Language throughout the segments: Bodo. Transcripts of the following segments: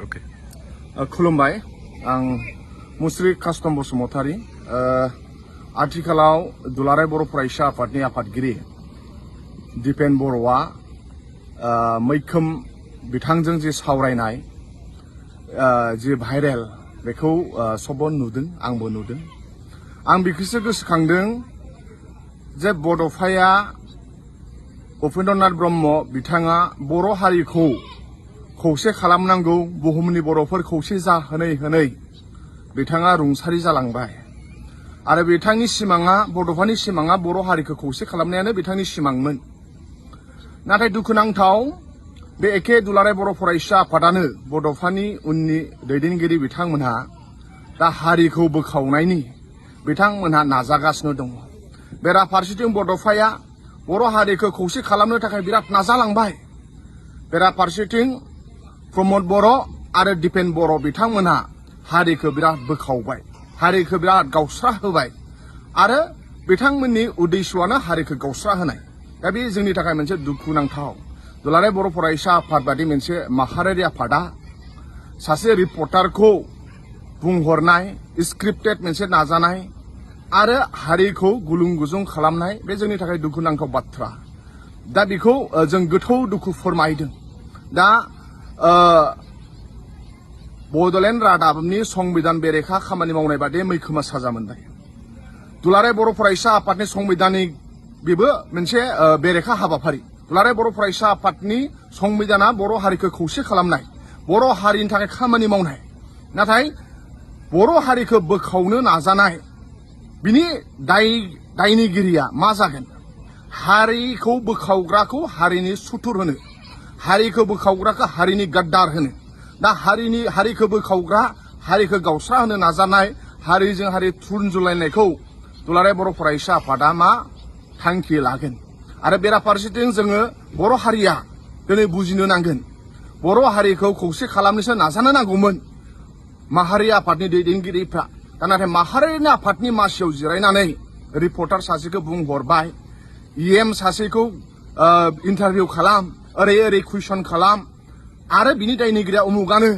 Okay. खुलुमबाय आं मुस्रि कास्टम बसुमतारी आथिखालाव दुलाराय बर' फरायसा आफादनि आफादगिरि दिपेन बर'आ मैखोम बिथांजों जे सावरायनाय जे भाइरेल बेखौ सबबो नुदों आंबो नुदों आं बेखौसो गोसोखांदों जे बड'फाया उपेन्द्रनाथ ब्रह्म बिथाङा बर' हारिखौ खौसे खालामनांगौ बुहुमनि बर'फोर खौसे जाहोनै होनै बिथाङा रुंसारि जालांबाय आरो बिथांनि सिमाङा बड'फानि सिमाङा बर' हारिखौ खौसे खालामनायानो बिथांनि सिमांमोन नाथाय दुखुनांथाव बे एखे दुलाराय बर' फरायसा आफादानो बड'फानि उननि दैदेनगिरि बिथांमोनहा दा हारिखौ बोखावनायनि बिथांमोनहा नाजागासिनो दङ बेराफारसेथिं बड'फाया बर' हारिखौ खौसे खालामनो थाखाय बिराद नाजालांबाय बेराफारसेथिं प्रमद बर' आरो दिपेन बर' बिथांमोनहा हारिखौ बिराद बोखावबाय हारिखौ बिराद गावस्रा होबाय आरो बिथांमोननि उद्देश्यआनो हारिखौ गावस्रा होनाय दा बे जोंनि थाखाय मोनसे दुखुनांथाव दुलाराय बर' फरायसा आफाद बादि मोनसे माहारियारि आफादा सासे रिपर्टारखौ बुंहरनाय स्क्रिप्टेड मोनसे नाजानाय आरो हारिखौ गुलुं गुजुं खालामनाय बे जोंनि थाखाय दुखुनांथाव बाथ्रा दा बेखौ जों गोथौ दुखु फोरमायदों दा बड'लेण्ड रादाबनि संबिधान बेरेखा खामानि मावनाय बादि मैखोमा साजा मोनबाय दुलाराय बर' फरायसा आफादनि संबिधाननि बेबो मोनसे बेरेखा हाबाफारि दुलाराय बर' फरायसा आफादनि संबिधाना बर' हारिखौ खौसे खालामनाय बर' हारिनि थाखाय खामानि मावनाय नाथाय बर' हारिखौ बोखावनो नाजानाय बिनि दायनिगिरिया मा जागोन हारिखौ बोखावग्राखौ हारिनि सुथुर होनो हारिखौ बोखावग्राखौ हारिनि गद्दार होनो दा हारिखौ बोखावग्रा हारिखौ गावस्रा होनो नाजानाय हारिजों हारि थुनजुलायनायखौ दुलाराय बर' फरायसा आफादा मा थांखि लागोन आरो बेराफारसेथिं जोङो बर' हारिया दिनै बुजिनो नांगोन बर' हारिखौ खौसे खालामनोसो नाजानो नांगौमोन माहारि आफादनि दैदेनगिरिफ्रा दा नाथाय माहारिनि आफादनि मासियाव जिरायनानै रिपर्टार सासेखौ बुंहरबाय EM सासेखौ इन्टारभिउ खालाम ओरै कुइसन खालाम आरो बिनि दायनिगिरिया उमुगानो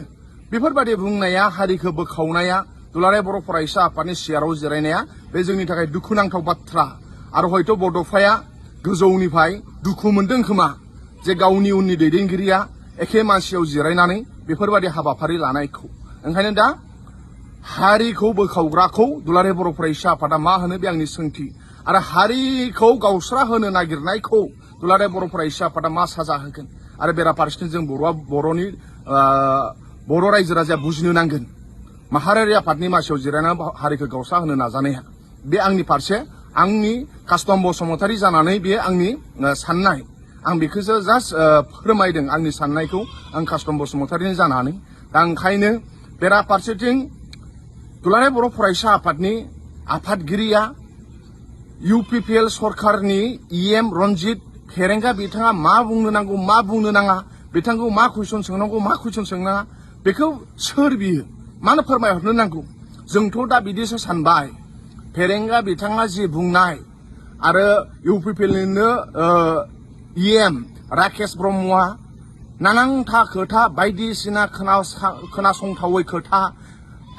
बेफोरबादि बुंनाया हारिखौ बोखावनाया दुलाराय बर' फरायसा आफादनि सियाराव जिरायनाया बे जोंनि थाखाय दुखुनांथाव बाथ्रा आरो हयथ' बड'फाया गोजौनिफ्राय दुखु मोनदों खोमा जे गावनि उननि दैदेनगिरिया एखे मासियाव जिरायनानै बेफोरबादि हाबाफारि लानायखौ ओंखायनो दा हारिखौ बोखावग्राखौ दुलाराय बर' फरायसा आफादा मा होनो बे आंनि सोंथि आरो हारिखौ गावस्रा होनो नागिरनायखौ दुलाराय बर' फरायसा आफादा मा साजा होगोन आरो बेराफारसेथिं जों बर' रायजो राजाया बुजिनो नांगोन माहारियारि आफादनि मासियाव जिरायनानै हारिखौ गावस्रा होनो नाजानाया बे आंनि फारसे आंनि कास्टम बसुमतारी जानानै बे आंनि साननाय आं बेखौसो जास्ट फोरमायदों आंनि साननायखौ आं कास्टम बसुमतारीनि जानानै दा ओंखायनो बेराफारसेथिं दुलाराय बर' फरायसा आफादनि आफादगिरिया UPPL सरकारनि EM रन्जित फेरेंगा बिथाङा मा बुंनो नांगौ मा बुंनो नाङा बिथांखौ मा कुइसन सोंनांगौ मा कुइसन सोंनाङा बेखौ सोर बियो मानो फोरमायहरनो नांगौ जोंथ' दा बिदिसो सानबाय फेरेंगा बिथाङा जि बुंनाय आरो UPPLनिनो EM राकेश ब्रह्मआ नानांथा खोथा बायदिसिना खोनासंथावै खोथा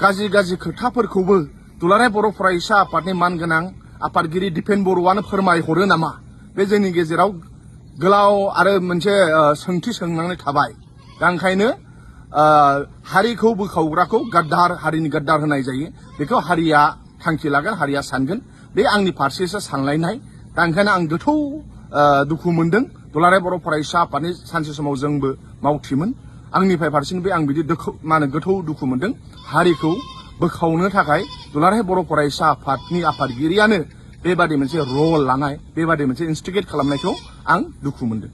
गाज्रि खोथाफोरखौबो दुलाराय बर' फरायसा आफादनि मानगोनां आफादगिरि दिपेन बर'आनो फोरमायहरो नामा बे जोंनि गेजेराव गोलाव आरो मोनसे सोंथि सोंनानै थाबाय दा ओंखायनो हारिखौ बोखावग्राखौ गद्दार हारिनि गद्दार होनाय जायो बेखौ हारिया थांखि लागोन हारिया सानगोन बे आंनि फारसेसो सानलायनाय दा ओंखायनो आं गोथौ दुखु मोनदों दुलाराय बर' फरायसा आफादनि सानसे समाव जोंबो मावथिमोन आंनिफ्राय फारसेनिफ्राय आं बिदि गोथौ दुखु मोनदों हारिखौ बोखावनो थाखाय दुलाराय बर' फरायसा आफादनि आफादगिरियानो बेबादि मोनसे रल लानाय बेबादि मोनसे इन्स्टिगेट खालामनायखौ आं दुखु मोनदों